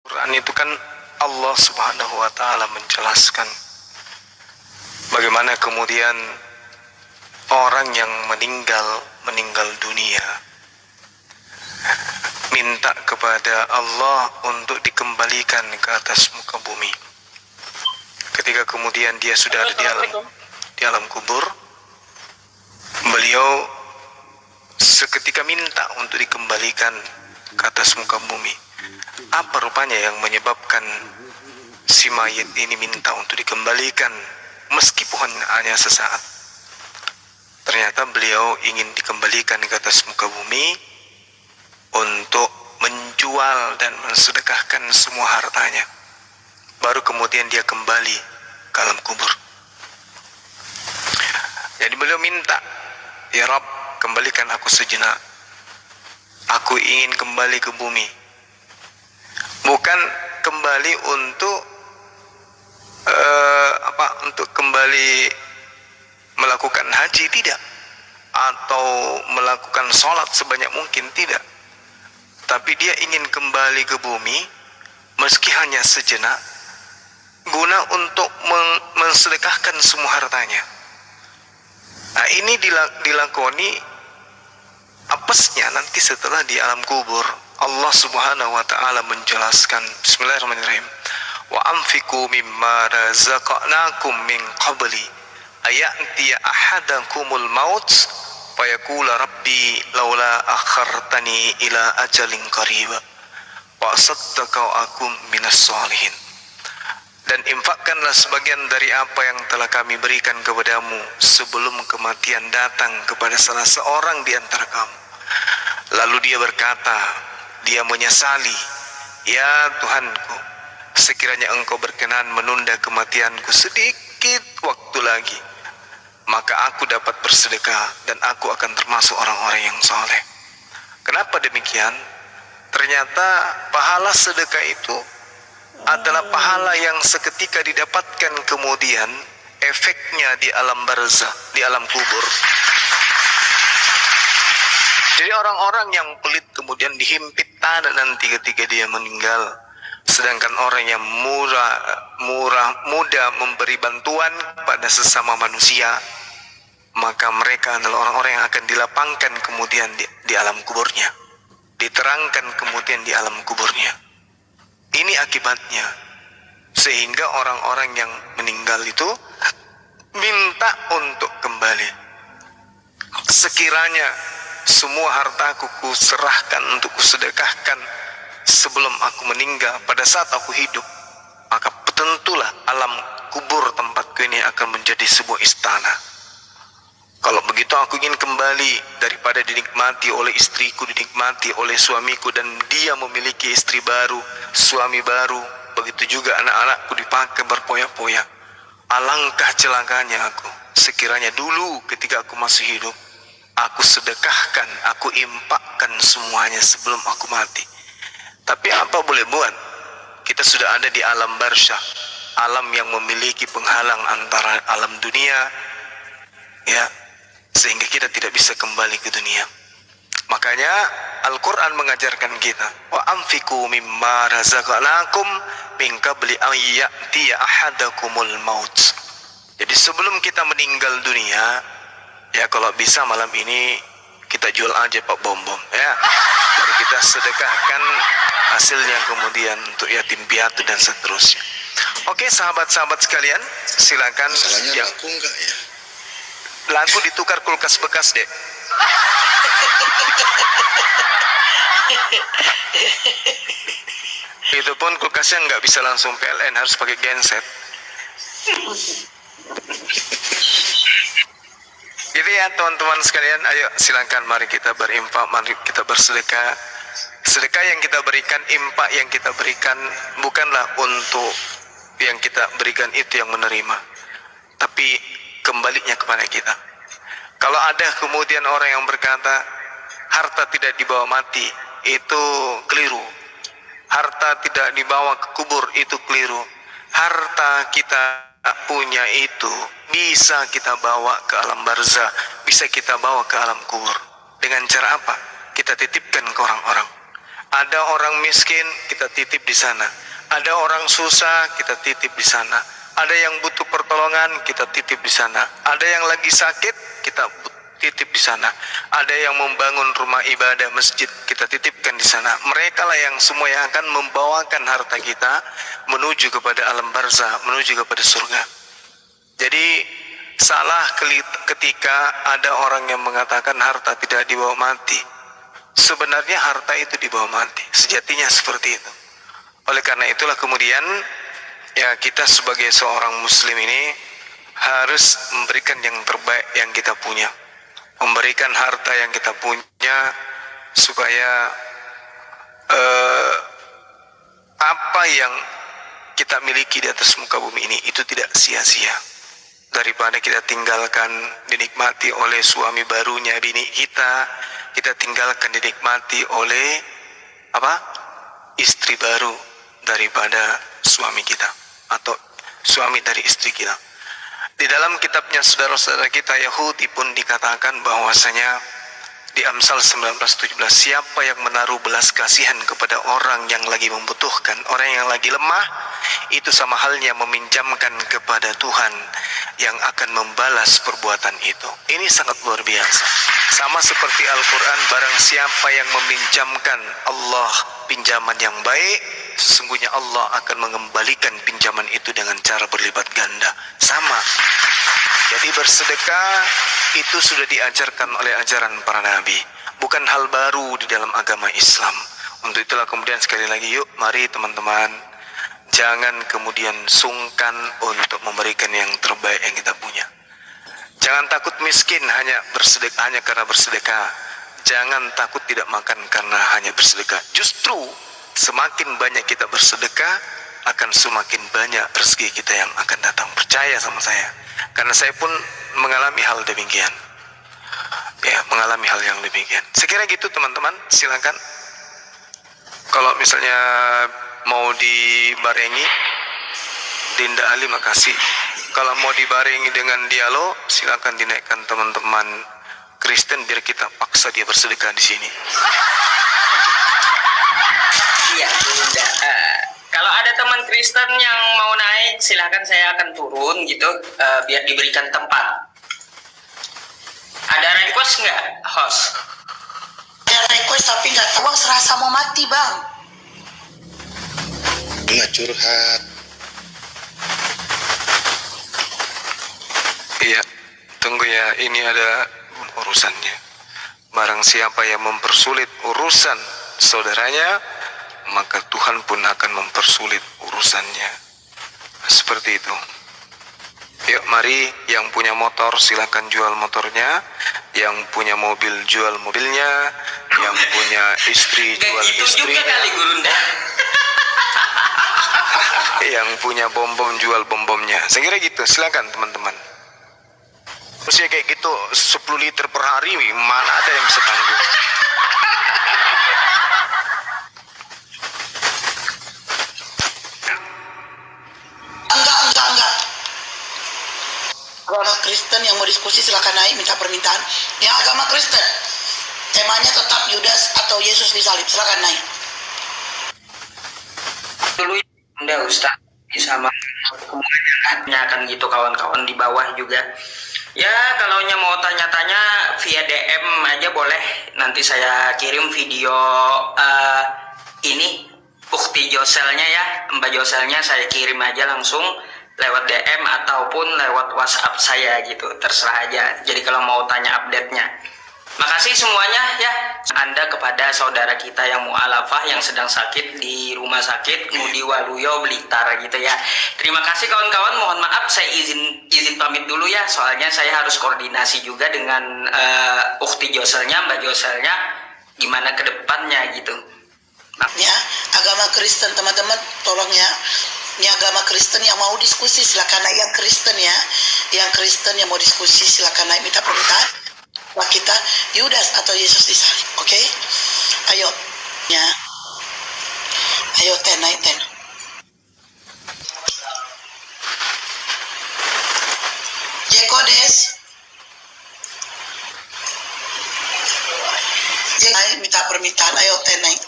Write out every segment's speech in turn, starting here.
Quran itu kan Allah Subhanahu wa taala menjelaskan bagaimana kemudian orang yang meninggal dunia minta kepada Allah untuk dikembalikan ke atas muka bumi. Ketika kemudian dia sudah ada di alam kubur, beliau seketika minta untuk dikembalikan ke atas muka bumi. Apa rupanya yang menyebabkan si mayit ini minta untuk dikembalikan meskipun hanya sesaat? Ternyata beliau ingin dikembalikan ke atas muka bumi untuk menjual dan mensedekahkan semua hartanya. Baru kemudian dia kembali ke alam kubur. Jadi beliau minta, "Ya Rabb, kembalikan aku sejenak. Aku ingin kembali ke bumi." Bukan kembali untuk untuk kembali melakukan haji, tidak, atau melakukan sholat sebanyak mungkin, tidak. Tapi dia ingin kembali ke bumi meski hanya sejenak, guna untuk mensedekahkan semua hartanya. Nah, ini dilakoni apesnya nanti setelah di alam kubur. Allah Subhanahu wa taala menjelaskan, bismillahirrahmanirrahim, wa anfiqu mimma razaqnakum min qabli ayatiya ahadakumul maut fayaqula rabbi laula akhartani ila ajalin qarib wa asaddaqa wa akum minas sholihin. Dan infakkanlah sebagian dari apa yang telah kami berikan kepadamu sebelum kematian datang kepada salah seorang di antara kamu. Lalu dia berkata, dia menyesali, "Ya Tuhanku, sekiranya engkau berkenan menunda kematianku sedikit waktu lagi, maka aku dapat bersedekah dan aku akan termasuk orang-orang yang soleh." Kenapa demikian? Ternyata pahala sedekah itu adalah pahala yang seketika didapatkan kemudian efeknya di alam barzah, di alam kubur. Jadi orang-orang yang pelit kemudian dihimpit tanah nanti ketika dia meninggal. Sedangkan orang yang mudah memberi bantuan pada sesama manusia, maka mereka adalah orang-orang yang akan dilapangkan kemudian di alam kuburnya, diterangkan kemudian di alam kuburnya. Ini akibatnya, sehingga orang-orang yang meninggal itu minta untuk kembali. Sekiranya semua hartaku kuserahkan untuk kusedekahkan sebelum aku meninggal, pada saat aku hidup, maka tentulah alam kubur tempatku ini akan menjadi sebuah istana. Kalau begitu aku ingin kembali, daripada dinikmati oleh istriku, dinikmati oleh suamiku, dan dia memiliki istri baru, suami baru, begitu juga anak-anakku dipakai berpoya-poya. Alangkah celakanya aku sekiranya dulu ketika aku masih hidup, aku sedekahkan, aku impakkan semuanya sebelum aku mati. Tapi apa boleh buat, kita sudah ada di alam barzah, alam yang memiliki penghalang antara alam dunia, ya, sehingga kita tidak bisa kembali ke dunia. Makanya Al-Quran mengajarkan kita, wa anfiqu mimma razaqnakum min qabli an ya'tiya ahadakumul maut. Jadi sebelum kita meninggal dunia, ya kalau bisa malam ini kita jual aja Pak Bom-Bom, ya, baru kita sedekahkan hasilnya kemudian untuk yatim piatu dan seterusnya. Oke, sahabat-sahabat sekalian, silakan. Masalahnya yang laku enggak ya? laku ditukar kulkas bekas, Dek. Itu pun kulkasnya nggak bisa langsung PLN, harus pakai genset. Jadi ya teman-teman sekalian, ayo silakan, mari kita berinfak, mari kita bersedekah. Sedekah yang kita berikan, infak yang kita berikan, bukanlah untuk yang kita berikan itu yang menerima, tapi kembalinya kepada kita. Kalau ada kemudian orang yang berkata harta tidak dibawa mati, itu keliru. Harta tidak dibawa ke kubur, itu keliru. Harta kita punya itu bisa kita bawa ke alam barzah, bisa kita bawa ke alam kubur. Dengan cara apa? Kita titipkan ke orang-orang. Ada orang miskin, kita titip di sana. Ada orang susah, kita titip di sana. Ada yang butuh pertolongan, kita titip di sana. Ada yang lagi sakit, kita titip di sana. Ada yang membangun rumah ibadah, masjid, kita titipkan di sana. Mereka lah yang semua yang akan membawakan harta kita menuju kepada alam barzah, menuju kepada surga. Jadi salah ketika ada orang yang mengatakan harta tidak dibawa mati. Sebenarnya harta itu dibawa mati, sejatinya seperti itu. Oleh karena itulah kemudian ya kita sebagai seorang muslim ini harus memberikan yang terbaik yang kita punya, memberikan harta yang kita punya supaya apa yang kita miliki di atas muka bumi ini itu tidak sia-sia. Daripada kita tinggalkan dinikmati oleh suami barunya bini kita tinggalkan dinikmati oleh istri baru daripada suami kita atau suami dari istri kita. Di dalam kitabnya saudara-saudara kita Yahudi pun dikatakan bahwasanya di Amsal 19:17, siapa yang menaruh belas kasihan kepada orang yang lagi membutuhkan, orang yang lagi lemah, itu sama halnya meminjamkan kepada Tuhan yang akan membalas perbuatan itu. Ini sangat luar biasa. Sama seperti Al-Quran, barang siapa yang meminjamkan Allah pinjaman yang baik, sesungguhnya Allah akan mengembalikan pinjaman itu dengan cara berlipat ganda. Sama. Jadi bersedekah itu sudah diajarkan oleh ajaran para nabi, bukan hal baru di dalam agama Islam. Untuk itulah kemudian sekali lagi, yuk mari teman-teman, jangan kemudian sungkan untuk memberikan yang terbaik yang kita punya. Jangan takut miskin hanya karena bersedekah. Jangan takut tidak makan karena hanya bersedekah. Justru semakin banyak kita bersedekah, akan semakin banyak rezeki kita yang akan datang. Percaya sama saya, karena saya pun mengalami hal demikian. Ya, mengalami hal yang demikian. Sekira gitu teman-teman, silakan. Kalau misalnya mau dibarengi Dinda Ali, makasih. Kalau mau dibarengi dengan dialog, silakan dinaikkan teman-teman Kristen biar kita paksa dia bersedekah di sini. Iya, Dinda. Kalau ada teman Kristen yang mau naik, silakan, saya akan turun gitu, biar diberikan tempat. Ada request nggak, host? Ada request tapi nggak tahu, serasa mau mati bang. Nggak curhat. Iya, tunggu ya, ini ada urusannya. Barang siapa yang mempersulit urusan saudaranya, maka Tuhan pun akan mempersulit urusannya. Seperti itu. Yuk mari, yang punya motor silakan jual motornya, yang punya mobil jual mobilnya, yang punya istri jual gitu istrinya, juga kali Gurunda. yang punya bom-bom jual bom-bomnya. Saya kira gitu, silakan teman-teman. Usia kayak gitu 10 liter per hari, mana ada yang bisa tanggung. Enggak. Agama Kristen yang mau diskusi silakan naik, minta permintaan. Yang agama Kristen, temanya tetap Yudas atau Yesus disalib, silakan naik. Dulu Bunda Ustaz sama semuanya akan gitu, kawan-kawan di bawah juga. Ya, kalau mau tanya-tanya via DM aja boleh. Nanti saya kirim video ini bukti joselnya ya, Mbak Joselnya saya kirim aja langsung lewat DM ataupun lewat WhatsApp saya gitu, terserah aja. Jadi kalau mau tanya update-nya. Makasih semuanya ya, Anda kepada saudara kita yang mu'alafah yang sedang sakit di rumah sakit Ngudi Waluyo Blitar gitu ya. Terima kasih kawan-kawan, mohon maaf saya izin pamit dulu ya, soalnya saya harus koordinasi juga dengan Ukti Joselnya, Mbak Joselnya, gimana ke depannya gitu. Ya, agama Kristen teman-teman, tolong ya. Ini agama Kristen yang mau diskusi silakan naik, yang Kristen ya. Yang Kristen yang mau diskusi silakan naik, minta permintaan. Wah, kita Yudas atau Yesus disalib, oke? Ayo, ya. Ayo naik. Jekodes. Naik, minta permintaan, ayo naik.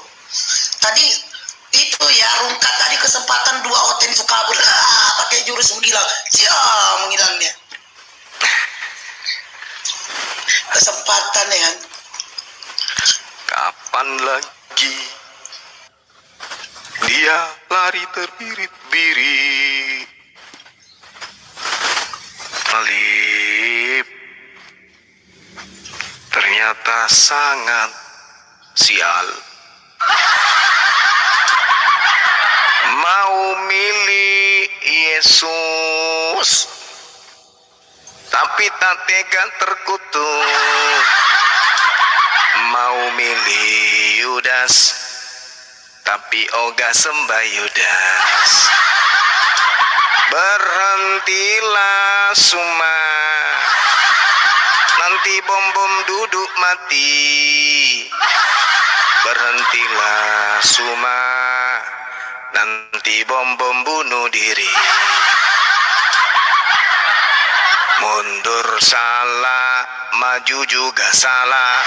kesempatan dua hotel itu kabur, pakai jurus menghilang, menghilang dia. Kesempatan ya kan. Kapan lagi dia lari terbirit-birit? Alif ternyata sangat sial. Mau milih Yesus, tapi tak tega terkutuk. Mau milih Yudas, tapi ogah sembah Yudas. Berhentilah Suma, nanti bom-bom duduk mati. Berhentilah Suma, nanti bom-bom bunuh diri. Mundur salah, maju juga salah.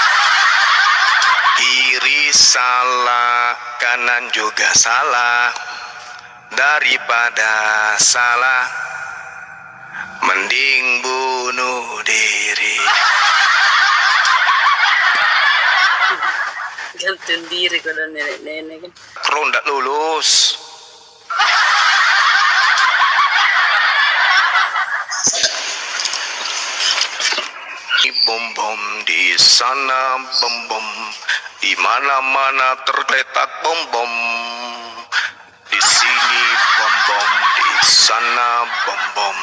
Kiri salah, kanan juga salah. Daripada salah, mending bunuh diri. Gantung diri kalau nenek-nenek kan. Kro ndak lulus. Bom-bom di sana, bom-bom di mana-mana terletak bom-bom. Di sini bom-bom, di sana bom-bom,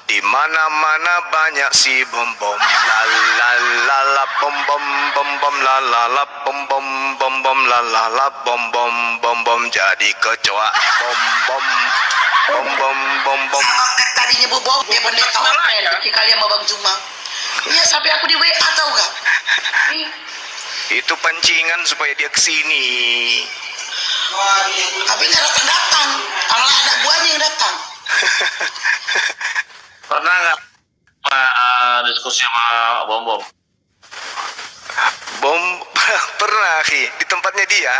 di mana-mana banyak si bom-bom. La la la la bom-bom, bom-bom la la la bom-bom, bom-bom la la la bom-bom, bom-bom jadi kecoa. Bom-bom, bom-bom, bom-bom. Tadinya bom, dia pendeta hotel, kalian mau Bang Juma. Iya, sampai aku di WA tau gak? Itu pancingan supaya dia kesini. Tapi nggak datang-datang, malah anak buahnya yang datang. Pernah nggak diskusi sama Bom? Bom pernah Ki, di tempatnya dia.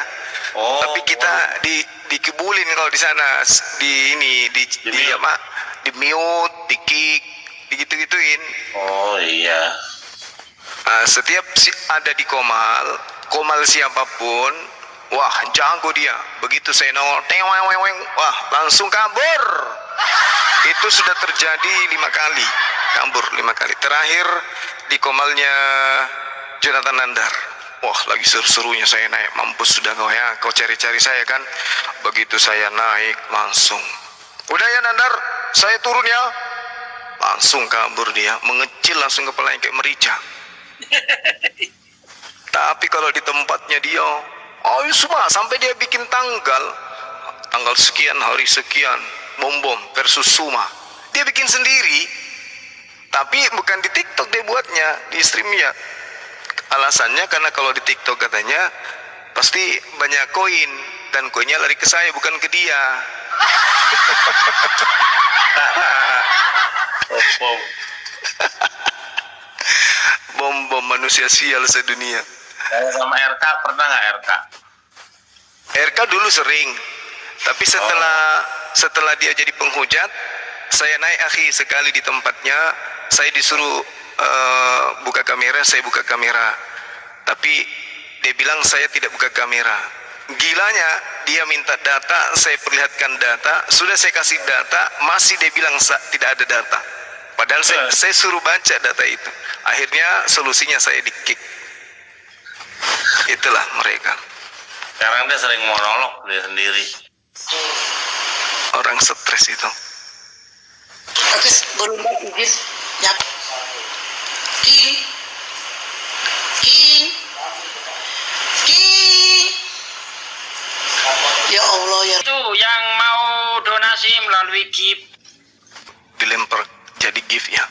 Oh, Tapi kita dikibulin kalau di sana, di mute. apa? Di mute, di kick, digitu-gituin. Oh iya. Setiap ada di komal siapapun, wah jago dia. Begitu saya nongol, wah langsung kabur. Itu sudah terjadi 5 kali, kabur 5 kali. Terakhir di komalnya Jonathan Nandar. Wah lagi seru-serunya saya naik, mampus sudah kau ya, kau cari-cari saya kan. Begitu saya naik langsung, udah ya Nandar, saya turun ya. Langsung kabur dia, mengecil langsung kepalanya kayak merica. Tapi kalau di tempatnya dia, ayo semua sampai dia bikin tanggal sekian, hari sekian, bom versus Suma. Dia bikin sendiri, tapi bukan di TikTok dia buatnya, di streamnya. Alasannya karena kalau di TikTok katanya pasti banyak koin, dan koinnya lari ke saya bukan ke dia. Bom manusia sial sedunia. Kalau sama RK pernah nggak RK? RK dulu sering, tapi setelah dia jadi penghujat, saya naik sekali di tempatnya, saya disuruh buka kamera, saya buka kamera, tapi dia bilang saya tidak buka kamera. Gilanya, dia minta data, saya perlihatkan data, sudah saya kasih data, masih dia bilang tidak ada data. Padahal saya suruh baca data itu. Akhirnya solusinya saya di-kick. Itulah mereka. Sekarang dia sering monolog dia sendiri. Orang stres itu. Oke, berubah izin. Ya. King. Ya Allah ya. Itu yang mau donasi melalui gift. Dilempar jadi gift ya.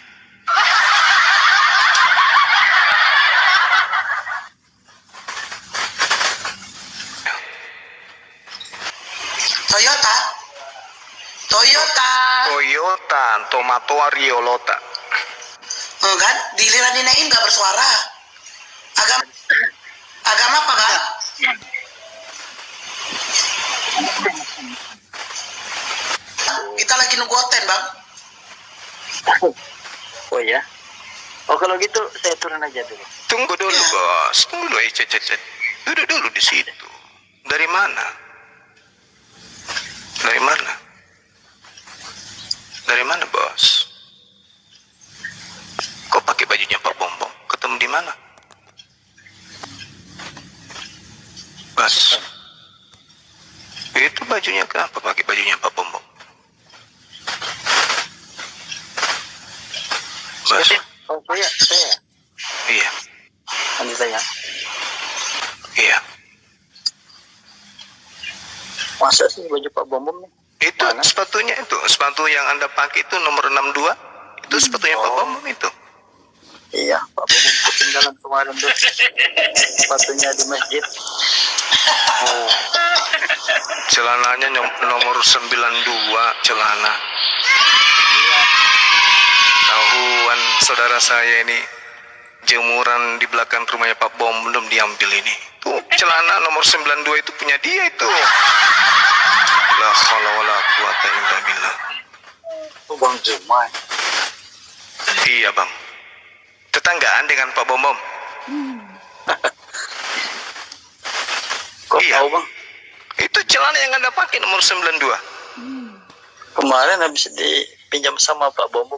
Toyota Tomato Riolota. Kan diliran dinain nggak bersuara. Agama apa kan? makin goten bang. Oh ya. Oh kalau gitu saya turun aja dulu. Tunggu dulu bos, tunggu dulu. Cet. Duduk dulu di situ. Dari mana? Dari mana? Dari mana bos? Kok pakai bajunya Pak Bombom? Ketemu di mana? Bos. Itu bajunya kenapa pakai bajunya Pak Bombom? Bos. Oh saya. Iya. Nanti saya. Iya. Masa sih baju Pak Bom nih? Itu Mana? sepatunya itu, sepatu yang Anda pakai itu nomor 62. Itu sepatunya Pak Bombom itu. Iya, Pak Bom ketinggalan kemarin tuh. Sepatunya di masjid. Oh. Celananya nomor 92 celana. Tahuan saudara saya ini jemuran di belakang rumahnya Pak Bom belum diambil ini. Tuh celana nomor 92 itu punya dia itu. La haula wala quwata illa billah. Itu Bang Jumat. Iya bang. Tetanggaan dengan Pak Bom Bom. Kok Iya. tahu Bang? Itu celana yang Anda pakai nomor 92. Kemarin habis dipinjam sama Pak Bom.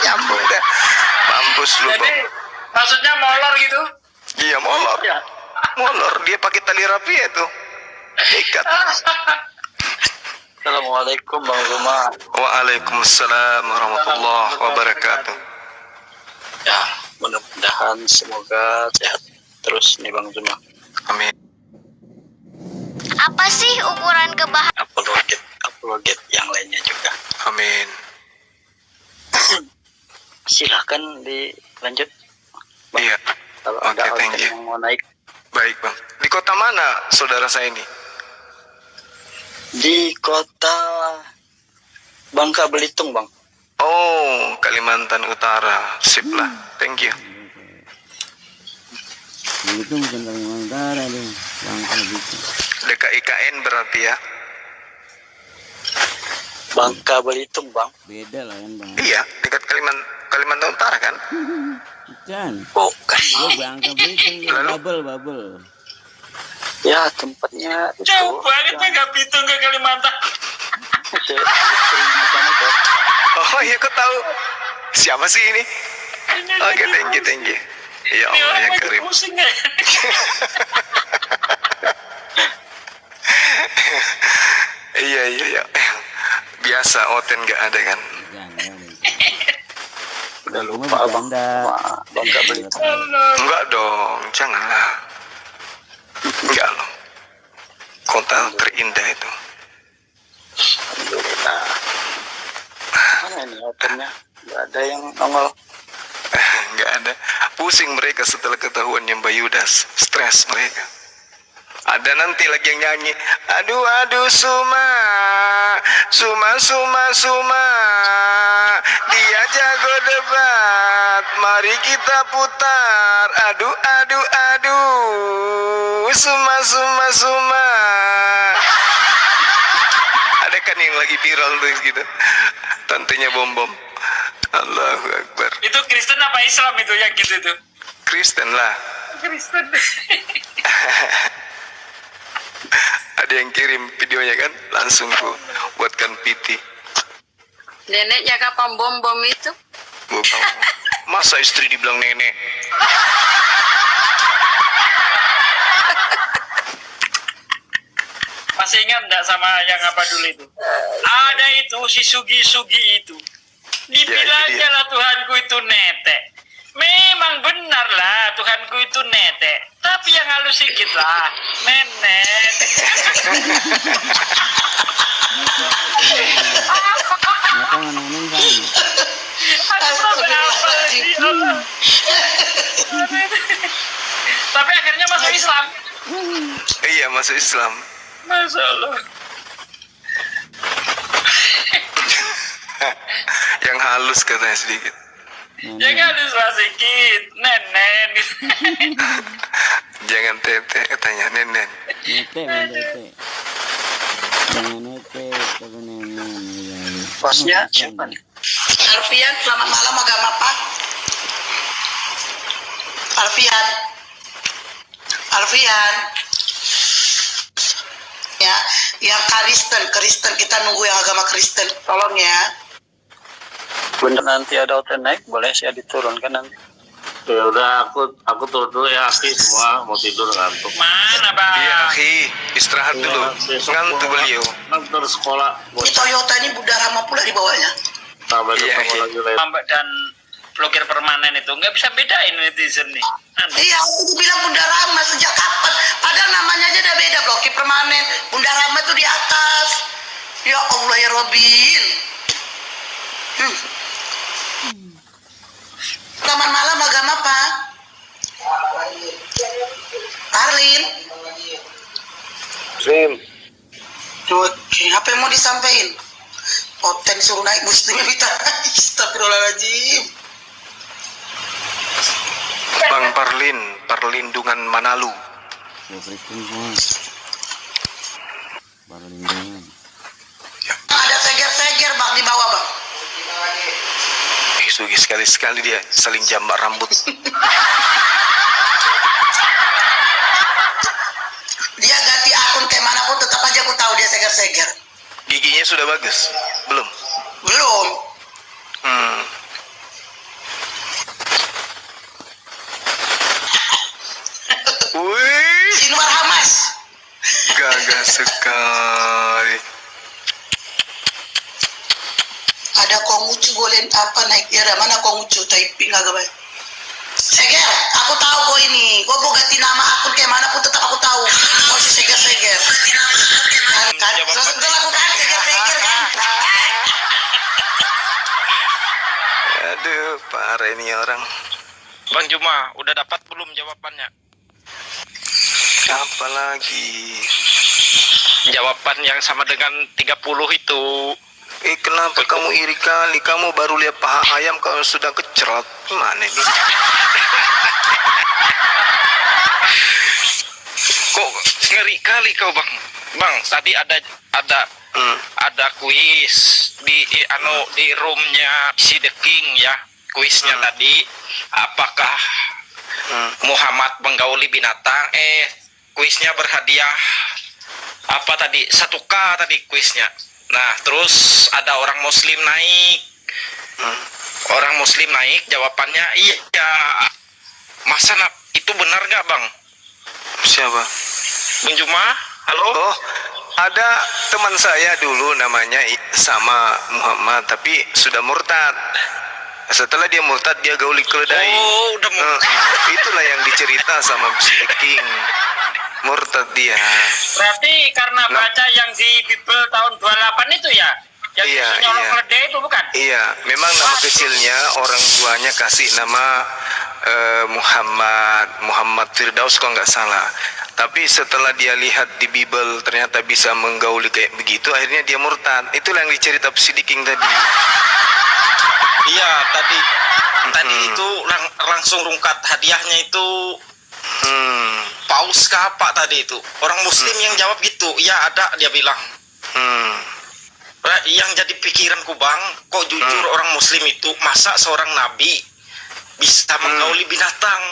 Nyambung dah. Mampus lu Jadi bang. maksudnya molor gitu? Iya molor. Ya. Molor. Dia pakai tali rapi ya tuh. Ikat. Assalamualaikum Bang Zuma. Waalaikumsalam warahmatullahi wabarakatuh. Ya, mudah-mudahan semoga sehat terus nih Bang Zuma. Amin. Apa sih ukuran kebahagiaan? Upload yang lainnya juga. Amin. Silahkan dilanjut. Iya. Kalau Oke, ada thank organ you. yang mau naik Baik bang. Di kota mana saudara saya ini? di kota Bangka Belitung Bang. Oh, Kalimantan Utara. Sip lah. Thank you. Belitung bukan Kalimantan Utara deh, Bangka Belitung. Dekat IKN berarti ya? Bangka Belitung Bang. Beda lah kan bang. Iya, dekat Kalimantan Utara kan? Bukan. Bukan. Gue Bangka Belitung, Lalu? bubble. Ya tempatnya itu. Jauh banget ya nggak Bitung ke Kalimantan. Sering banget ya. Oh iya, kau tahu siapa sih ini? Oke, thank you. Ya Ini Allah orang ya lagi Karim. pusing ya. Iya. Biasa Oten nggak ada kan? Udah lupa Bang. Bangka Belitung. Enggak dong, janganlah. Enggak loh. Kota terindah itu. Alhamdulillah. Mana ini hotelnya? Gak ada yang nongol. Enggak ada. Pusing mereka setelah ketahuan yang Bayudas. Stres mereka. Ada nanti lagi yang nyanyi. Aduh Suma. Dia jago debat. Mari kita putar. Aduh Suma. Ada kan yang lagi viral tuh gitu. Tantenya Bom. Allahu Akbar. Itu Kristen apa Islam itu yang gitu tuh? Kristen lah. Kristen. Ada yang kirim videonya kan, langsung ku buatkan PT. Neneknya kapan bom itu? Bukan. Masa istri dibilang nenek? Masih ingat nggak sama yang apa dulu itu? Ada itu si Sugi itu. Dibilangnya lah Tuhanku itu netek. Memang benar lah Tuhanku itu netek. Tapi yang halus sedikit lah, nenek. Kenapa ngomongin sama? Aku sampai apa lagi? Allah. Tapi akhirnya masuk Islam. Iya, masuk Islam. Masya Allah. Yang halus katanya sedikit. Jangan harus sedikit, nenek. Jangan tete katanya, nenek. Nete. Jangan Bosnya siapa nih? Alfian, selamat malam, agama apa? Alfian. Alfian. Ya, yang Kristen kita nunggu yang agama Kristen, tolong ya. Bener nanti ada hotel naik, boleh saya diturunkan nanti. Ya udah, aku turun dulu ya, Aki, semua mau tidur ngantuk. Mana bang? Iya, akhi, istirahat dulu. Ngantuk beliau. Ngantuk sekolah. Ini Toyota ini Bunda Rama pula dibawanya. Sampai Iya, ketemu iya. lagi lain. Mbak dan blokir permanen itu nggak bisa bedain netizen nih. Iya, aku bilang Bunda Rama sejak kapan? Padahal namanya aja udah beda, blokir permanen. Bunda Rama tuh di atas. Ya Allah ya Robin. Selamat malam, agama apa? Arlin. Sim. Oke, apa yang mau disampaikan? Poten suruh naik muslim minta. Astagfirullahaladzim. Bang Parlin, perlindungan Manalu. Ya Kristen semua. Perlindungan. Ada seger-seger bang di bawah bang. Sugi sekali-sekali dia saling jambak rambut. Dia ganti akun kayak manapun tetap aja aku tahu dia seger-seger. Giginya sudah bagus? Belum? Belum. Wih, Sinwar Hamas. gagah sekali. Ada Konghucu boleh apa naik ya? Mana Konghucu typing agak baik. Seger, aku tahu kok ini. Gue mau ganti nama akun kayak mana pun tetap aku tahu. Kau si seger-seger. Kan, sudah lakukan seger-seger kan. Aduh, parah ini orang. Bang Juma, udah dapat belum jawabannya? Apalagi? Jawaban yang sama dengan 30 itu. Kenapa kamu iri kali? Kamu baru lihat paha ayam kalau sudah kecerot. Gimana ini? Kok ngeri kali kau bang? Bang, tadi ada kuis di roomnya si The King ya. Kuisnya tadi, apakah Muhammad menggauli binatang? Kuisnya berhadiah apa tadi? 1K tadi kuisnya. Nah, terus ada orang Muslim naik. Orang Muslim naik, jawabannya iya. Masa itu benar nggak bang? Siapa? Bang Juma, halo? Oh, ada teman saya dulu namanya sama Muhammad, tapi sudah murtad. Setelah dia murtad, dia gauli keledai. Oh, udah murtad. Itulah yang dicerita sama si The King. Murtad dia. Berarti karena baca yang di Bible tahun 28 itu ya? Yang Iya, nyolong iya. keledai itu bukan? Iya, memang nama kecilnya orang tuanya kasih nama Muhammad Firdaus kalau nggak salah. Tapi setelah dia lihat di Bible ternyata bisa menggauli kayak begitu, akhirnya dia murtad. Itulah yang dicerita si The King tadi. Iya, tadi itu langsung rungkat hadiahnya itu paus ke apa tadi itu? Orang Muslim yang jawab gitu. Iya ada, dia bilang. Yang jadi pikiranku bang, kok jujur orang Muslim itu masa seorang nabi bisa menggauli binatang?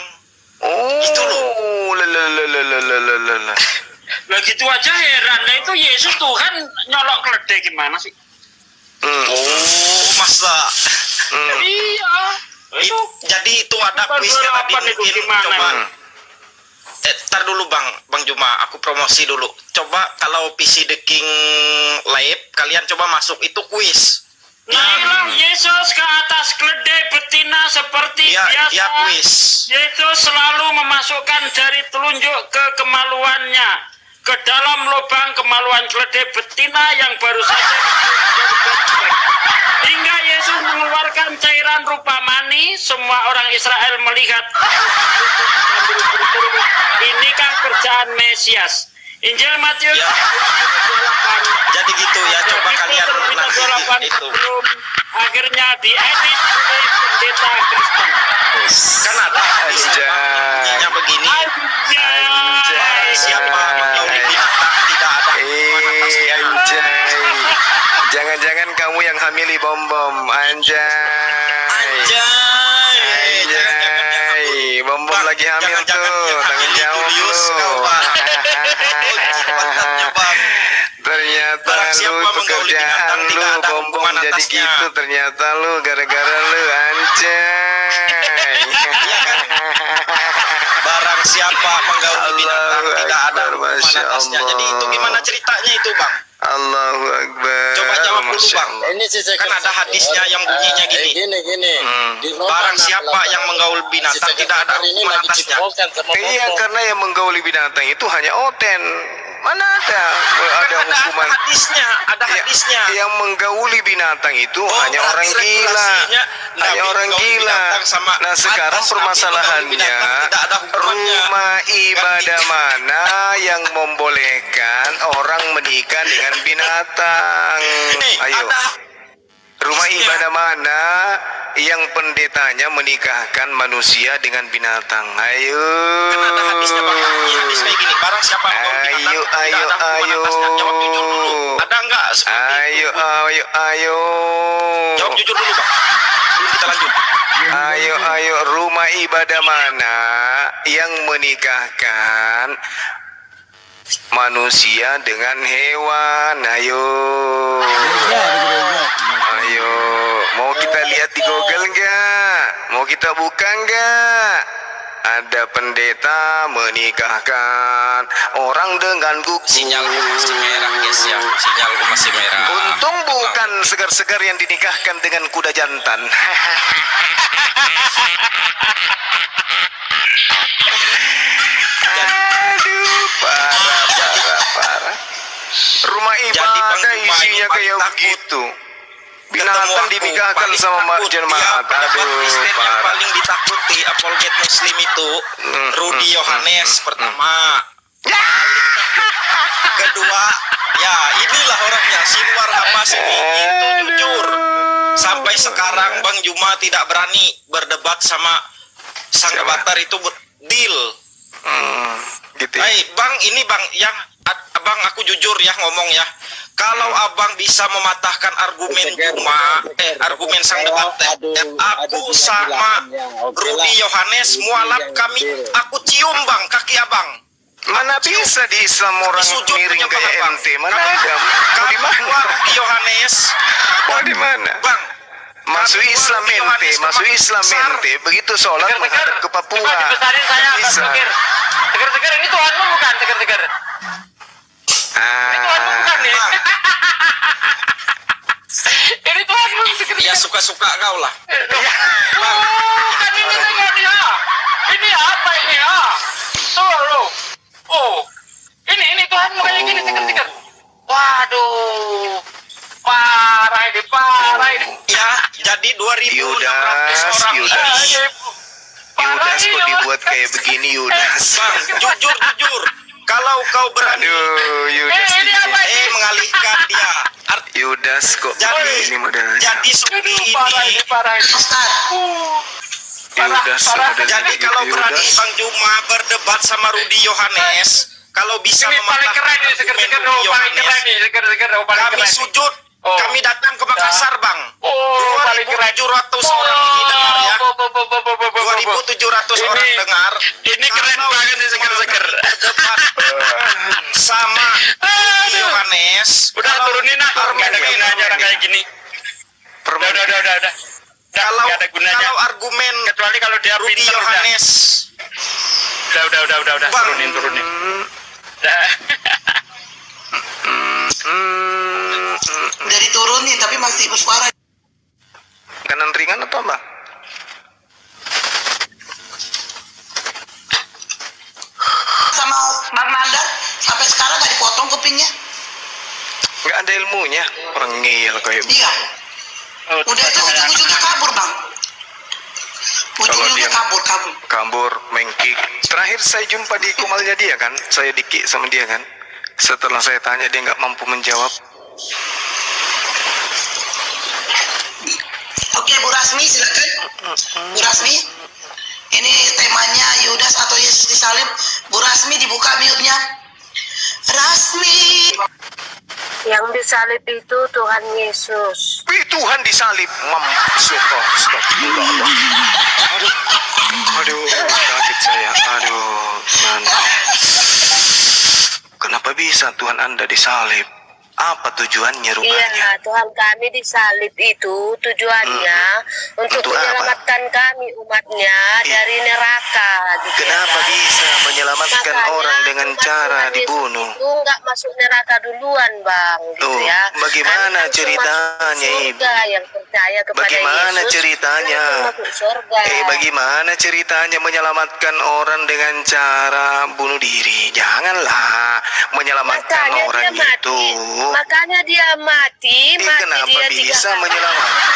Oh, Itu loh. Lah. Begitu aja heran. Nah itu Yesus Tuhan nyolok keledai gimana sih? Oh masa? Iya. Itu jadi itu ada kuisnya tadi mungkin coba. Tar dulu Bang Juma, aku promosi dulu. Coba kalau PC The King live, kalian coba masuk itu kuis. Naiklah Yesus ke atas keledai betina seperti biasa. Dia kuis. Yesus selalu memasukkan jari telunjuk ke kemaluannya, ke dalam lubang kemaluan keledai betina yang baru saja hingga Yesus mengeluarkan cairan rupa mani. Semua orang Israel melihat. Ini kan kerjaan Mesias. Injil Matius. Ya. Jadi gitu ya, coba kalian nanti itu. Akhirnya diedit oleh pendeta Kristen. Kan ada hadisnya begini. Siapa menggauli binatang tidak ada anjay. Jangan-jangan kamu yang hamili bom-bom, anjay. Anjay. Bom-bom lagi hamil tuh, tanggung jawab lu. Ternyata lu pekerjaan lu bom-bom jadi gitu, ternyata lu gara-gara lu, anjay. Barang siapa menggauli binatang tidak ada hukuman atasnya. Jadi itu gimana ceritanya itu, Bang? Allahu Akbar. Coba jawab dulu, Bang. Ini sih Kan ada hadisnya yang bunyinya gini. Gini. Barang siapa yang menggaul binatang tidak ada hukuman atasnya. Iya, karena yang menggauli binatang itu hanya oten. Mana ada hukuman? Hadisnya, ada Ya, hadisnya. yang menggauli binatang itu hanya orang berarti gila. regulasinya Hanya Nabi orang menggauli gila. binatang sama Nah, sekarang atas Nabi permasalahannya, menggauli binatang tidak ada hukumannya. rumah ibadah mana yang membolehkan orang menikah dengan binatang? Nih, Ayo. ada Rumah hadisnya. ibadah mana yang pendetanya menikahkan manusia dengan binatang? Ayo. Kan ada hadisnya, Bang. Hadis kayak gini. Barang siapa yang menggaul binatang Ayo, tidak ayo, ada hukuman ayo. atasnya. Jawab jujur dulu. Ada enggak seperti Ayo, itu? ayo. Jawab jujur dulu, Bang. Belum kita lanjut. Ayo, rumah ibadah mana yang menikahkan manusia dengan hewan? Ayo. Ayo, mau kita lihat di Google nggak? Mau kita buka nggak? Ada pendeta menikahkan orang dengan kuku. Sinyalku masih merah, guys ya. Sinyalku masih merah. Untung bukan segar-segar yang dinikahkan dengan kuda jantan. Aduh, parah. Rumah ibadah isinya kayak begitu. Binatang dinikahkan sama jemaat. Aduh, yang parah. paling ditakuti apologet muslim itu Rudy Yohanes pertama. Kedua, ya inilah orangnya Sinwar Hamasimi itu jujur. Sampai sekarang Bang Juma tidak berani berdebat sama Sang Batar itu deal. Gitu ya. Hai Bang, ini Bang yang Abang aku jujur ya ngomong ya. Kalau Abang bisa mematahkan argumen argumen Sang Debater, aku sama Rudy Yohanes mualaf kami, aku cium Bang kaki Abang. Mana bisa di Islam orang Sujud miring menyembah kayak Abang. ente? Mana Kami- ada? Mau di mana? Rudy Yohanes, Mau di mana? Bang. Masuk kami Islam Rudy ente, Yohanes masuk Islam besar. ente. Begitu sholat menghadap ke Papua. Dibesarin saya agak Bisa. pikir. Tegar-tegar ini Tuhanmu bukan tegar-tegar. Tuhanmu bukan nih. Bang, Ini Tuhanmu tegar-tegar. ya suka-suka kau lah. Bang, bukan ini tegar ya. Ini apa ini ya? Tuh lo. Oh, ini Tuhanmu kayak gini tegar-tegar. Waduh, parah ini. Ya, jadi 2.600 orang Yudas. ini. Yudas kok dibuat kayak begini Yudas. Bang, jujur. Kalau kau berani Aduh, Yudas. Ini apa ini? mengalihkan dia. Yudas kok Jadi, begini modelnya. jadi seperti Parah ini. Yudas modelnya Jadi gitu, kalau berani Yudas. Bang Juma berdebat sama Rudy Yohanes, kalau bisa Ini paling keren nih, argumen seger-seger Rudy oh, paling keren Yohanes, nih, seger-seger oh, paling kami keren. sujud, Oh. kami datang ke Makassar, Bang. Oh, paling keren. 2.700 orang ini dengar ya. 2.700 Ini- orang dengar. Ini keren Kalau banget nih, seger-seger. berdebat sama Rudy Yohanes. Udah kalau turunin lah, nggak ada gunanya orang kayak gini. Permen. Udah. Kalau Nggak ada gunanya. kalau argumen Kecuali kalau dia Rudy pintar udah. Yohanes, Udah. Bang. Turunin. Udah. Dari turunin tapi masih bersuara. Kanan ringan apa mbak? Sama Bang Nanda sampai sekarang gak dipotong kupingnya. Nggak ada ilmunya. Orang ngeyel kayak Iya. Udah itu ujung-ujungnya kabur Bang. Ujung-ujungnya dia- kabur. kabur, mengkik. Terakhir saya jumpa di kumalnya dia kan, saya dikik sama dia kan. Setelah saya tanya dia nggak mampu menjawab. Oke Bu Rasmi silakan. Bu Rasmi. Ini temanya Yudas atau Yesus disalib. Bu Rasmi dibuka mute-nya. Rasmi. Yang disalib itu Tuhan Yesus. Tuhan disalib. Astagfirullah. Aduh, kaget saya. Aduh, mana? Kenapa bisa Tuhan Anda disalib? Apa tujuannya rupanya? Iya, Tuhan kami disalib itu tujuannya untuk menyelamatkan kami umatnya dari neraka. Gitu Kenapa ya, bisa menyelamatkan makanya orang dengan cara Tuhan Yesus dibunuh? itu nggak masuk neraka duluan, Bang. Gitu Tuh, ya. bagaimana Kami langsung ceritanya, masuk Ibu? surga. Yang percaya kepada Bagaimana Yesus, ceritanya? langsung masuk surga. Bagaimana ceritanya menyelamatkan orang dengan cara bunuh diri? Janganlah menyelamatkan Makanya orang dia mati. itu. Makanya dia mati Kenapa dia bisa 3 menyelamatkan?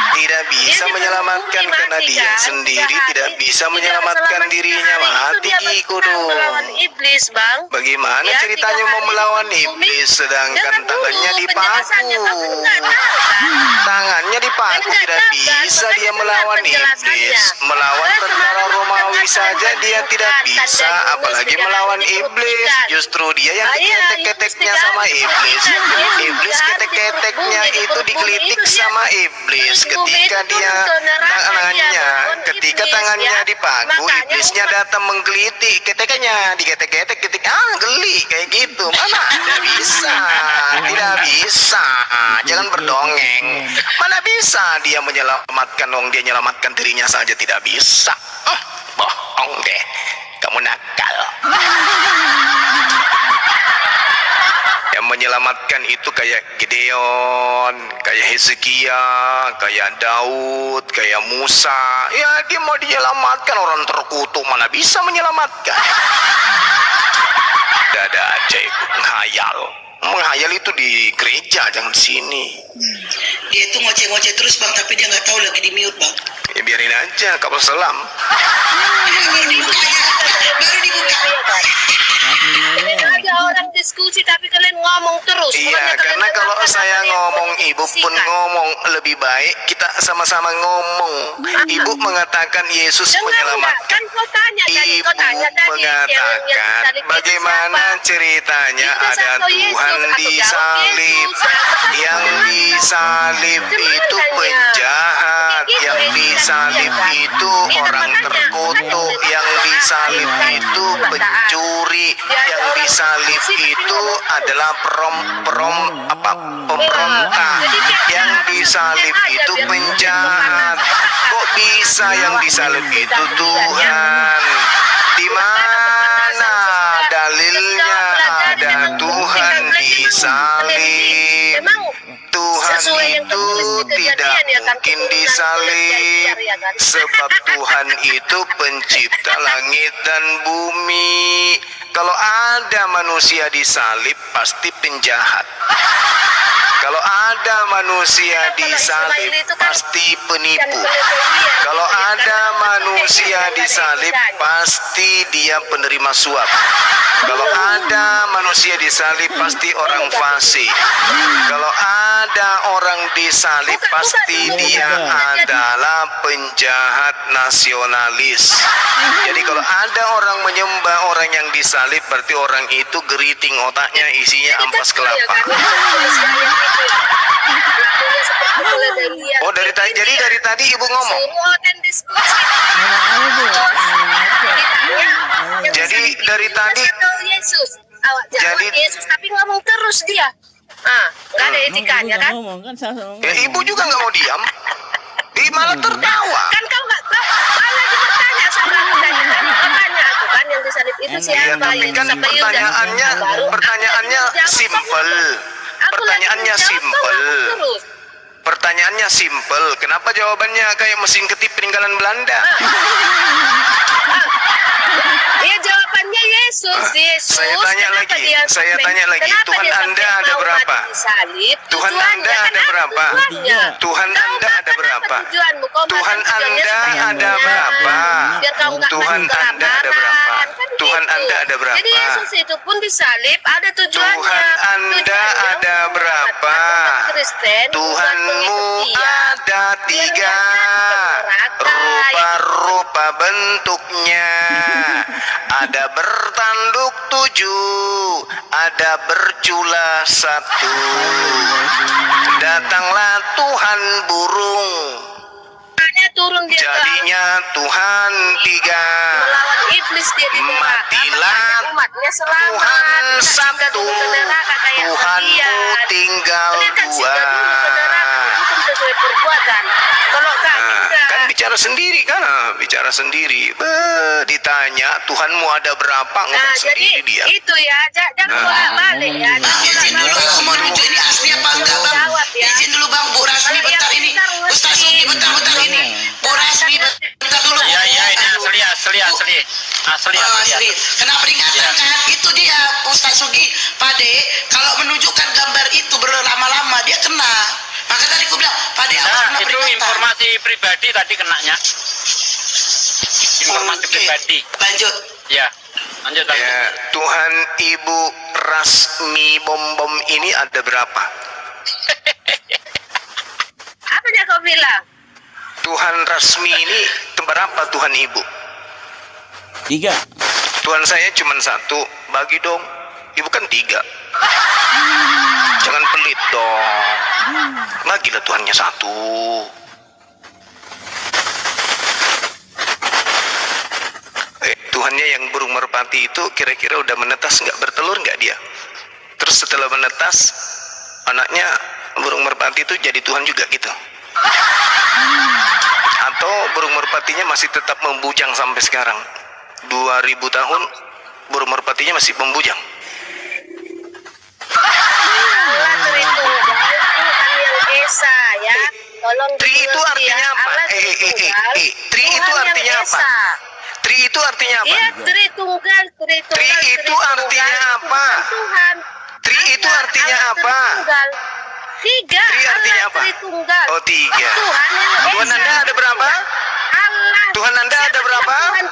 Tidak bisa Dia menyelamatkan mati, karena dia kan? sendiri 3 tidak hari. bisa 3 menyelamatkan selama 3 dirinya. hari itu Mati dia iku berperang melawan dong. iblis, Bang. Bagaimana Ya, ceritanya 3 mau hari melawan di bumi iblis sedangkan dengan tangannya guru dipaku? penjelasannya, kamu nggak tahu, kan? Tangannya dipaku, Kan tidak nggak bisa tahu, kan? dia Makanya melawan dengar penjelasannya. iblis. Melawan Kan tentara kemarin Romawi dengar saja dia tidak tanda bisa, Yunus apalagi 3 melawan hari iblis. dibuktikan. Justru dia yang Ah, iya, diketek-keteknya Yunus 3 sama hari iblis. dibuktikan. Yesus Iblis 3 hari ketek-keteknya di itu perut bumi digelitik itu dia sama iblis. di bumi Ketika itu dia turun ke neraka, dia tangannya, melawan ketika iblis, tangannya ya. dipaku, Makanya iblisnya umat- datang menggelitik ketekannya, diketek-ketek, ketik, geli kayak gitu. Mana tidak bisa, tidak bisa. Jangan berdongeng. Mana bisa dia menyelamatkan, dia menyelamatkan dirinya saja tidak bisa. Bohong deh, kamu nakal. Yang menyelamatkan itu kayak Gideon, kayak Hezekia, kayak Daud, kayak Musa. Ya dia mau diselamatkan, orang terkutuk mana bisa menyelamatkan. Dada aja itu menghayal. Menghayal itu di gereja, jangan di sini. Dia itu ngoceh-ngoceh terus Bang, tapi dia nggak tahu lagi di mute Bang. Ya biarin aja, kapal selam. Baru dibuka. Kalian aja orang diskusi tapi kalian ngomong terus. Iya, Bukannya kalian karena kalau dengarkan saya apa yang ngomong, kalian ibu pun diskusikan. ngomong, lebih baik kita sama-sama ngomong. Ibu mengatakan Yesus Dengar nggak? menyelamatkan. Kan kau tanya tadi, Ibu kau tanya tadi mengatakan disalib itu bagaimana siapa? ceritanya Itu ada satu Yesus, Tuhan aku jawab disalib. Yesus. Yang disalib itu penjahat, yang disalib itu orang terkutuk, yang disalib itu pencuri, yang disalib itu adalah pemberontak, yang disalib itu penjahat. Kok bisa yang disalib itu Tuhan? Di mana dalilnya ada Tuhan disalib? Tuhan itu tidak mungkin disalib, sebab Tuhan itu pencipta langit dan bumi. Kalau ada manusia disalib, pasti penjahat. Kalau ada manusia disalib, pasti penipu. Kalau ada manusia disalib, pasti dia penerima suap. Kalau ada manusia disalib, pasti orang fasik. Kalau ada orang disalib, pasti dia adalah penjahat nasionalis. Jadi kalau ada orang menyembah orang yang disalib, berarti orang itu geriting otaknya isinya ampas kelapa. Oh, jadi dari tadi ibu ngomong. Jadi dari tadi. Jadi Yesus tapi ngomong terus dia. Nggak ada etikanya kan? Ngomong kan saya ya, ibu juga nggak mau diam. Malah tertawa. Kan kau nggak lagi bertanya sama aku tadi kan? Tanya aku kan yang disalib itu Iya, siapa? tapi Yesus kan apa Yudas? pertanyaannya simple. Pertanyaannya simple. Pertanyaannya simple. Kenapa jawabannya kayak mesin ketik peninggalan Belanda? Iya jawabannya Yesus. Saya tanya lagi. Tuhan Anda ada berapa? Tuhan Anda ada berapa? Tuhan Anda ada berapa? Tuhan Anda ada berapa? Tuhan Anda ada berapa? Tuhan Anda ada berapa? Jadi Yesus itu pun disalib ada tujuannya. Tuhan Anda ada berapa? Tuhanmu ada 3, rupa-rupa bentuknya. ada bertanduk 7, ada bercula 1. Datanglah Tuhan burung, turun dia jadinya Tuhan 3. melawan iblis dia di neraka. Matilah Makanya umatnya selamat. Tuhan Tidak 1, dulu ke neraka kayak Tuhanmu kalian. tinggal Kalian kan 2. sudah dulu ke neraka, hukum sesuai perbuatan. Kalau kami enggak, Kan bicara sendiri kan, bicara sendiri. Ditanya Tuhanmu ada berapa, ngomong jadi sendiri dia. itu ya, jangan bolak-balik ya. Izin dulu, aku mau nunjuk ini asli apa enggak bang? Jawab ya. Izin dulu bang, Bu Rasmi bentar ini. Ustaz Sugi bentar ini. Bu Rasmi bentar dulu. Ya ini asli. Asli. Kena peringatan kan? Itu dia Ustaz Sugi. Pade, kalau menunjukkan gambar itu berlama-lama dia kena. Maka tadi aku bilang, Pade harus Nah, kena itu peringatan. informasi pribadi tadi kenanya. Informasi Oke, pribadi. lanjut. Ya, lanjut. Ya, Tuhan Ibu Rasmi Bom ini ada berapa? Apa yang kau bilang? Tuhan Rasmi ini berapa Tuhan Ibu? 3. Tuhan saya cuma 1, bagi dong. Ibu kan 3. Jangan pelit dong. Bagilah Tuhannya 1. Tuhannya yang burung merpati itu kira-kira udah menetas nggak, bertelur nggak dia? Terus setelah menetas, anaknya burung merpati itu jadi Tuhan juga gitu? Atau burung merpatinya masih tetap membujang sampai sekarang? 2000 tahun burung merpatinya masih membujang. Allah Tritunggal, Tuhan yang Esa ya. Tolong Tri itu dimengerti artinya ya. apa? Allah Tritunggal, Tri itu Tuhan yang artinya apa? Esa. Tri itu artinya apa? Iya, Tritunggal. Tri itu artinya apa? Tuhan. Tri itu artinya Allah apa? Tritunggal. 3. Tri artinya Allah apa? Tritunggal. Oh, 3. Tuhan yang Esa. Tuhan Anda ada berapa? Allah. Tuhan Anda Siapa ada bilang berapa? Tuhan?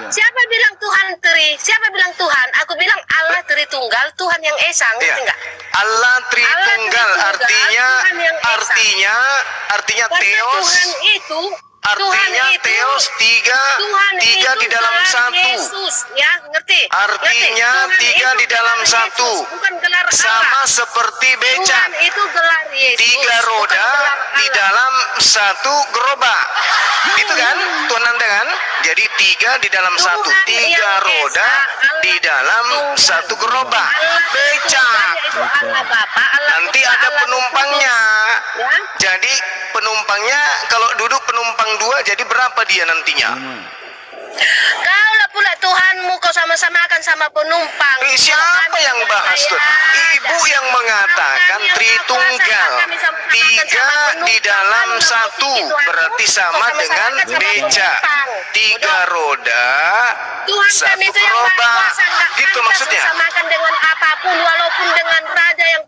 Siapa bilang Tuhan Tri? Siapa bilang Tuhan? Aku bilang Allah Tritunggal, Tuhan yang Esa, Iya. ngerti enggak? Allah Tritunggal Allah artinya Tuhan yang Esa. artinya Karena Theos. Tuhan itu Artinya Tuhan itu, Theos 3 Tuhan tiga itu di dalam gelar 1. Yesus, ya, ngerti? Artinya Ngerti? Tuhan 3 itu di dalam gelar 1. Yesus, bukan gelar Sama Allah. seperti becak. Tuhan itu gelar Yesus. 3 bukan roda gelar di Allah. dalam 1 gerobak. Itu kan Tuhan Anda kan? Jadi 3 di dalam 1, Tuhan 3 yang roda Esa, Allah di dalam Tunggal. 1 gerobak. Allah Becak. Tunggal, yaitu Allah Bapa, Allah Nanti Putra, ada Allah penumpangnya. Kudus. Ya. Jadi penumpangnya kalau duduk penumpang 2 jadi berapa dia nantinya? Kalau pula Tuhanmu kau sama-sama akan sama penumpang. Siapa yang bahas tuh? Ibu yang mengatakan Tritunggal 3 di dalam 1 berarti sama dengan beca. 3 roda Tuhan 1 kami itu yang paling gerobak. kuasa, nggak Gitu pantas maksudnya. disamakan dengan apapun, walaupun dengan raja yang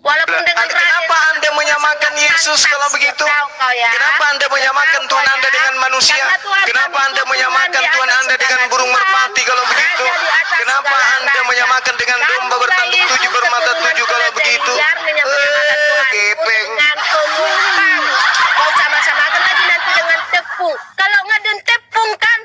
walaupun dengan raja. Kenapa Anda menyamakan Yesus kalau begitu? Kenapa Anda menyamakan Tuhan Anda dengan manusia? Kenapa Anda menyamakan Tuhan Anda dengan burung merpati kalau begitu? Kenapa Anda menyamakan dengan domba bertanduk 7 bermata 7 kalau begitu? Gepeng. Dengan penumpang. Kau sama-samakan lagi nanti dengan tepung. Kalau ngadun tepung kan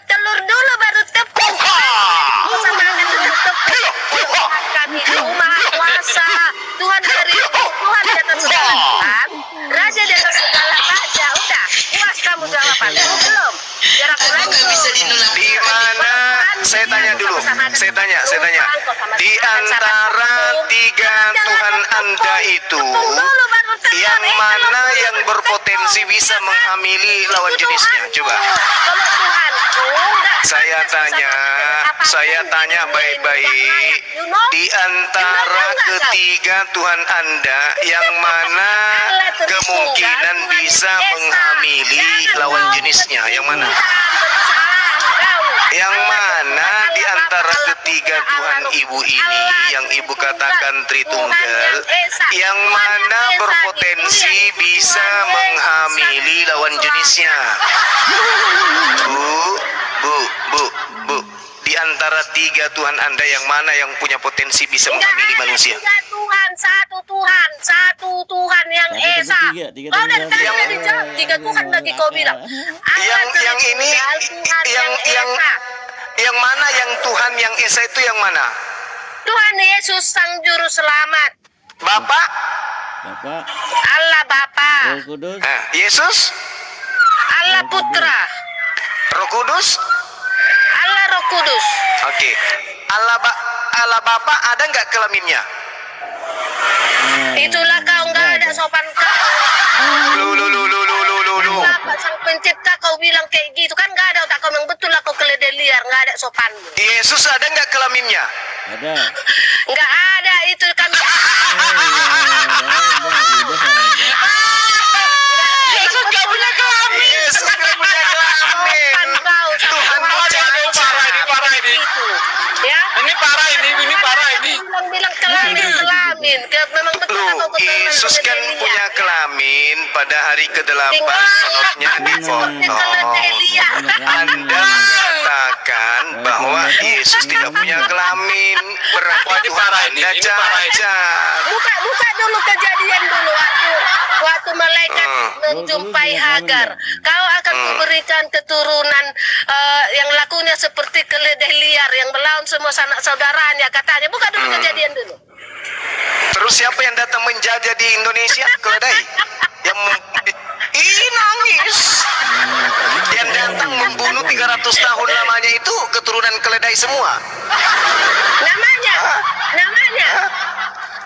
telur dulu baru tepung. Kau samakan dengan tepung. Tuhan kami itu maha kuasa. Tuhan dari Tuhan di atas segala Tuhan. Raja di atas segala raja. Udah, puas kamu jawabanku belum? Biar aku Apakah lanjut. bisa dinulak? Di mana? Saya tanya dulu. Saya tanya. Di antara 3 Tuhan Anda itu, yang mana yang berpotensi bisa menghamili lawan jenisnya? Coba. Kalau Tuhanku enggak Saya tanya baik-baik. Di antara ketiga Tuhan Anda, yang mana kemungkinan bisa menghamili lawan jenisnya? Yang mana? Yang mana di antara ketiga Tuhan Ibu ini, yang Ibu katakan Tritunggal, yang mana berpotensi bisa menghamili lawan jenisnya? Bu, di antara 3 Tuhan Anda, yang mana yang punya potensi bisa menghamili manusia? Satu Tuhan yang Esa. Tiga Kau dari tadi yang- udah dijawab 3 Tuhan lagi kau bilang. Yang ini, yang Yang mana yang Tuhan yang Esa itu yang mana? Tuhan Yesus Sang Juru Selamat. Bapak? Bapak, Allah Bapa. Roh Kudus, Yesus? Allah Putra. Roh Kudus? Allah Roh Kudus. Oke. Allah Bapa ada nggak kelaminnya? Itulah kau nggak ada sopan kau. Lu. Bapak Sang Pencipta kau bilang kayak gitu kan nggak ada otak kau yang betul lah kau keledai liar nggak ada sopanmu. Yesus ada nggak kelaminnya? ada. Nggak ada itu kan. Yesus gak punya kelamin. Yesus nggak punya kelamin. Tuhan Parah ini. Ya. Ini parah ini. Bilang kelamin. Memang betul lah kau keturunan Yesus kan keledai liar. punya kelamin pada hari ke-8 sonotnya dipotong. Anda mengatakan bahwa Yesus tidak punya kelamin, berarti Tuhan Anda cacat. Buka dulu kejadian dulu waktu malaikat menjumpai Hagar. Kau akan kuberikan keturunan yang lakunya seperti keledai liar yang melawan semua sanak saudaranya katanya. Buka dulu kejadian dulu. Terus siapa yang datang menjajah di Indonesia? Keledai. Ih, nangis. Yang datang membunuh 300 tahun lamanya itu keturunan keledai semua.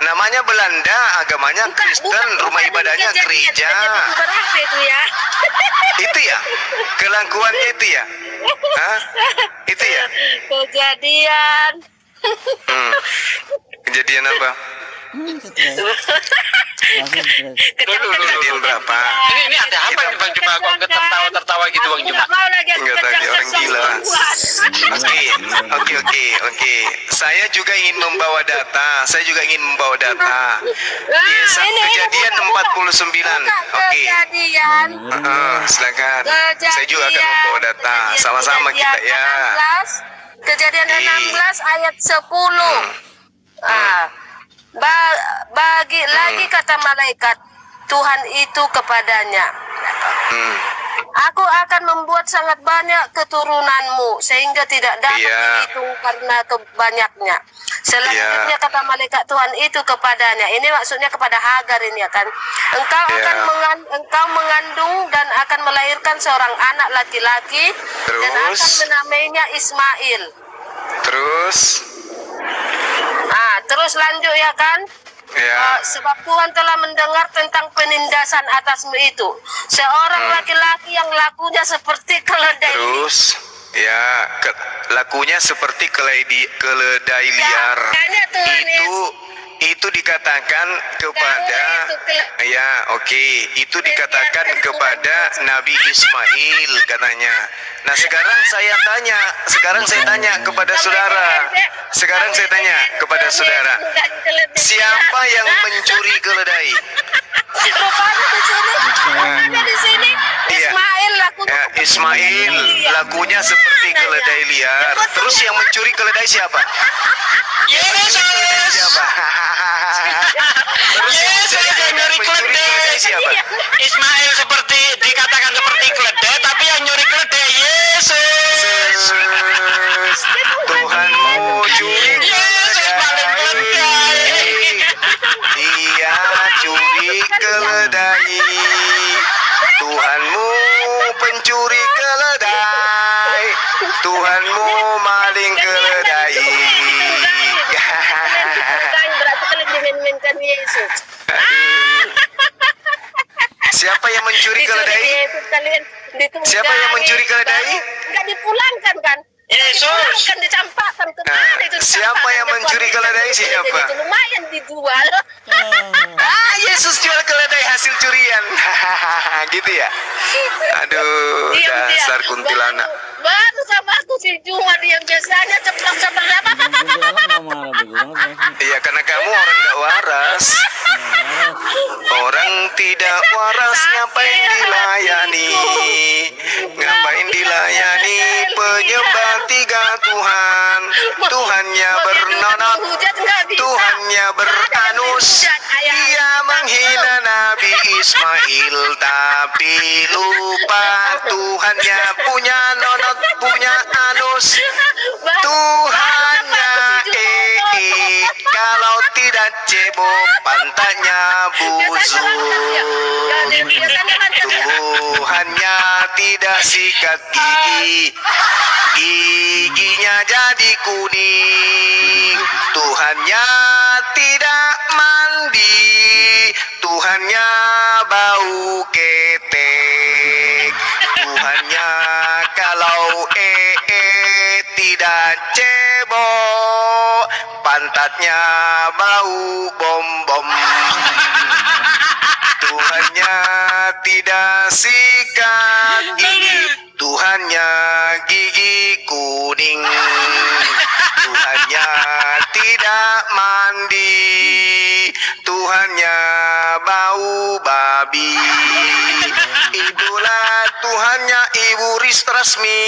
Namanya Belanda, agamanya Kristen, rumah ibadahnya gereja. Berapa itu ya? Itu ya? Kelakuannya itu ya? Hah? Itu ya? Kejadian. Kejadian apa? Kejadian berapa? Ini ada apa nih Bang Juma? Kok tertawa gitu Bang Juma? Enggak tadi orang gila. Oke. Saya juga ingin membawa data. Kejadian 49. Oke. Silakan. Saya juga akan membawa data. Sama-sama kita ya. Kejadian 16 ayat 10. Bagi lagi kata malaikat Tuhan itu kepadanya, Aku akan membuat sangat banyak keturunanmu sehingga tidak dapat dihitung karena banyaknya. Selanjutnya kata malaikat Tuhan itu kepadanya, ini maksudnya kepada Hagar ini ya kan, engkau mengandung dan akan melahirkan seorang anak laki-laki dan akan menamainya Ismail. Terus lanjut ya kan. Sebab Tuhan telah mendengar tentang penindasan atasmu itu, seorang laki-laki yang lakunya seperti keledai. Lakunya seperti keledai liar. Itu dikatakan kepada itu dikatakan kepada Nabi Ismail katanya. Nah, sekarang saya tanya kepada saudara. Siapa yang mencuri keledai? Rupanya di sini Ismail lakunya seperti keledai liar. Terus yang mencuri keledai siapa? Yesus yang nyuri keledai. Ismail seperti dikatakan seperti keledai, tapi yang nyuri keledai Yesus. Tuhanmu curi keledai. Dia curi keledai. Tuhanmu pencuri keledai. Tuhanmu maling keledai. Berarti kalian dimain-mainkan Yesus. Siapa yang mencuri keledai? Siapa yang mencuri keledai? Enggak dipulangkan kan? Yesus. Kan dicampakkan kemana itu? Siapa yang mencuri keledai? Siapa? Lumayan dijual. Yesus jual keledai hasil curian. Gitu ya? Aduh, dasar kuntilanak. Baru sama aku si Juma yang biasanya ceplok seperti apa? Iya, karena kamu orang gak waras. Orang tidak waras ngapain dilayani penyembah tiga Tuhan. Tuhannya bernonot, Tuhannya beranus. Dia menghina Nabi Ismail, tapi lupa Tuhannya punya nonot, punya anus. Kudus, Tuhannya kalau tidak cebok pantatnya busuk. Tuhannya tidak sikat gigi, giginya jadi kuning. Tuhannya tidak mandi, Tuhannya bau ketek. Tuhannya kalau tidak cebok, pantatnya bau bom-bom. Tuhannya tidak sikat gigi, Tuhannya gigi kuning. Tuhannya tidak mandi, Tuhannya bau babi. Itulah Tuhannya Ibu Ristrasmi,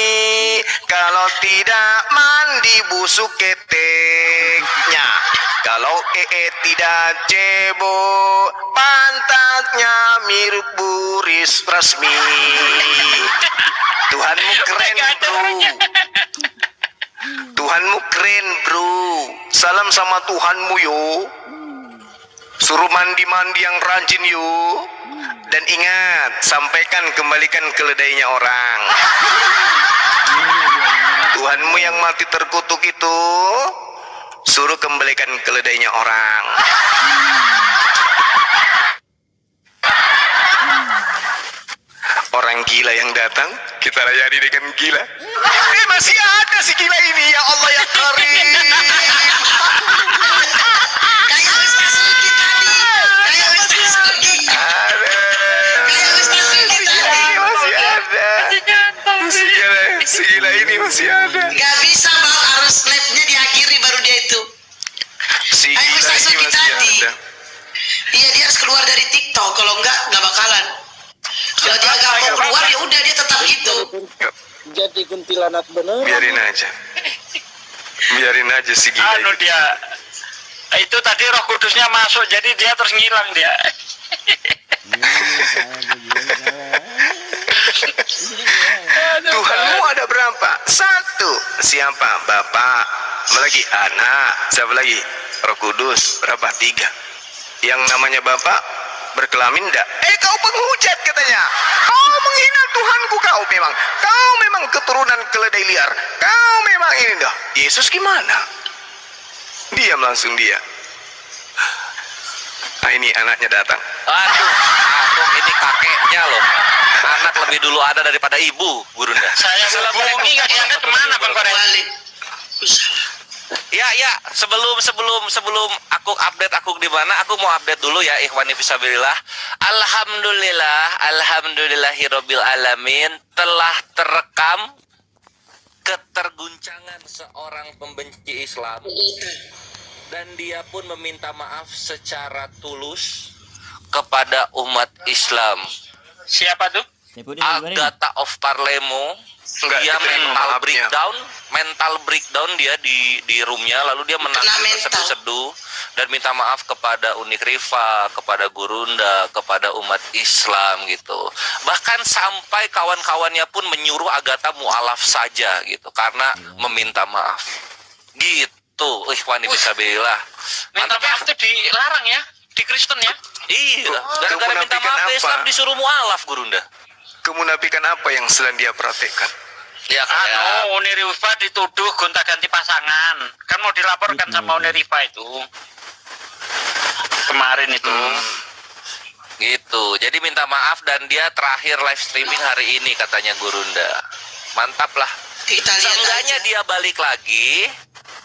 kalau tidak mandi busuk keteknya. Kalau tidak cebok, pantatnya mirip Bu Ristrasmi. Tuhanmu keren bro, Tuhanmu keren bro. Salam sama Tuhanmu yo. Suruh mandi-mandi yang rajin yo. Dan ingat, sampaikan kembalikan keledainya orang. Tuhanmu yang mati terkutuk itu, suruh kembalikan keledainya orang. Orang gila yang datang, kita layani dengan gila. Masih ada si gila ini, ya Allah ya Karim. Kayak Ustaz Luki tadi. Kayak Ustaz Luki. Kayak Ustaz Luki tadi. Masih ada. Si gila ini masih ada. Gak bisa bang, harus live-nya diakhiri baru dia itu. Si Kayak gila Ustaz ini Luki masih tadi. ada. Iya, dia harus keluar dari TikTok. Kalau enggak bakalan. Kalau dia agak mau keluar ya udah dia tetap gitu. Jadi kuntilanak bener. Biarin aja. Biarin aja si gila Anu itu. dia itu tadi Roh Kudusnya masuk, jadi dia terus ngilang dia. Tuhanmu ada berapa? Satu. Siapa? Bapak. Apa lagi? Anak. Siapa lagi? Roh Kudus. Berapa? 3. Yang namanya Bapak berkelamin enggak? Kau penghujat katanya. Kau menghina Tuhanku kau memang. Kau memang keturunan keledai liar. Kau memang ini dah. Yesus gimana? Diam langsung dia. Nah ini anaknya datang. Aduh, ini kakeknya loh. Anak lebih dulu ada daripada ibu, Gurunda. Saya hubungi nggak diangkat kemana Bang Korek? Balik. Ya, sebelum aku update aku di mana, aku mau update dulu ya, ikhwani fisabilillah. Alhamdulillahirabbil alamin, telah terekam keterguncangan seorang pembenci Islam dan dia pun meminta maaf secara tulus kepada umat Islam. Siapa tuh? Agatha of Parlemo. Enggak, Dia itu mental breakdown dia di roomnya, lalu dia menangis terseduh-seduh dan minta maaf kepada Unik Riva, kepada Gurunda, kepada umat Islam gitu. Bahkan sampai kawan-kawannya pun menyuruh Agatha mualaf saja gitu karena meminta maaf. Gitu, ikhwani fisabilillah. Minta maaf itu dilarang ya di Kristen ya? Iya, gara-gara minta maaf apa? Islam disuruh mualaf, Gurunda. Kemunafikan apa yang sedang dia praktekkan? Ya kayak Uni Riva dituduh gonta-ganti pasangan. Kan mau dilaporkan sama Uni Riva itu. Kemarin itu. gitu. Jadi minta maaf dan dia terakhir live streaming hari ini katanya Gurunda. Mantap lah. Kita lihat Seenggaknya aja. dia balik lagi,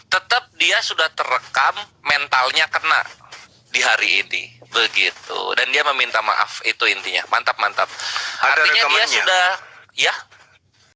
tetap dia sudah terekam, mentalnya kena di hari ini. Begitu. Dan dia meminta maaf, itu intinya. Mantap. Ada Artinya dia rekamannya? sudah, ya